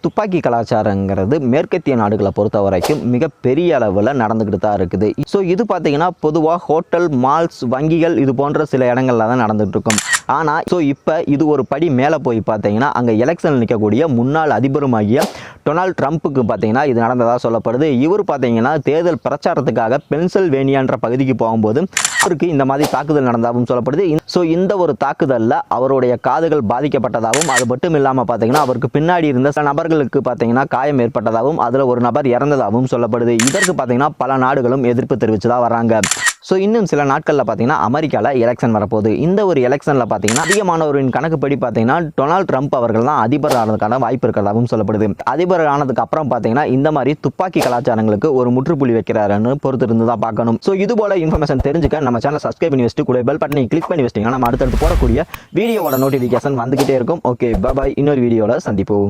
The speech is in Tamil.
துப்பாக்கி கலாச்சாரங்கிறது மேற்கத்திய நாடுகளை பொறுத்த வரைக்கும் மிகப்பெரிய அளவில் நடந்துக்கிட்டு தான் இருக்குது. ஸோ இது பார்த்தீங்கன்னா பொதுவாக ஹோட்டல், மால்ஸ், வங்கிகள் இது போன்ற சில இடங்கள்ல தான் நடந்துகிட்டு இருக்கும். ஆனால் இப்போ இது ஒரு படி மேலே போய் பார்த்தீங்கன்னா அங்கே எலெக்ஷன் நிற்கக்கூடிய முன்னாள் அதிபருமாகிய டொனால்ட் ட்ரம்ப்புக்கு பார்த்தீங்கன்னா இது நடந்ததாக சொல்லப்படுது. இவர் பார்த்தீங்கன்னா தேர்தல் பிரச்சாரத்துக்காக பென்சில்வேனியான்ற பகுதிக்கு போகும்போது அவருக்கு இந்த மாதிரி தாக்குதல் நடந்ததாகவும் சொல்லப்படுது. ஸோ இந்த ஒரு தாக்குதலில் அவருடைய காதுகள் பாதிக்கப்பட்டதாகவும், அது மட்டும் இல்லாமல் பார்த்தீங்கன்னா அவருக்கு பின்னாடி இருந்த சில நபர்களுக்கு பார்த்தீங்கன்னா காயம் ஏற்பட்டதாகவும், அதில் ஒரு நபர் இறந்ததாகவும் சொல்லப்படுது. இதற்கு பார்த்தீங்கன்னா பல நாடுகளும் எதிர்ப்பு தெரிவிச்சுதான் வராங்க. ஸோ இன்னும் சில நாட்களில் பார்த்தீங்கன்னா அமெரிக்காவில் எலெக்ஷன் வரப்போகுது. இந்த ஒரு எலெக்ஷனில் பார்த்தீங்கன்னா அதிகமானவரின் கணக்குப்படி பார்த்தீங்கன்னா டொனால்ட் ட்ரம்ப் அவர்கள் தான் அதிபர் ஆனதுக்கான வாய்ப்பு இருக்கிறதாகவும் சொல்லப்படுது. அதிபர் ஆனதுக்கு அப்புறம் பார்த்தீங்கன்னா இந்த மாதிரி துப்பாக்கி கலாச்சாரங்களுக்கு ஒரு முற்றுப்புள்ளி வைக்கிறாருன்னு பொறுத்து இருந்து தான் பார்க்கணும். ஸோ இது போல இன்ஃபர்மேஷன் தெரிஞ்சுக்க நம்ம சேனல் சப்ஸ்கிரைப் பண்ணி வச்சுட்டு கூட பெல் பட்டனை கிளிக் பண்ணி வச்சிட்டீங்கன்னா நம்ம அடுத்தடுத்து போடக்கூடிய வீடியோவோட நோட்டிஃபிகேஷன் வந்துகிட்டே இருக்கும். ஓகே, பாய். இன்னொரு வீடியோவில் சந்திப்போம்.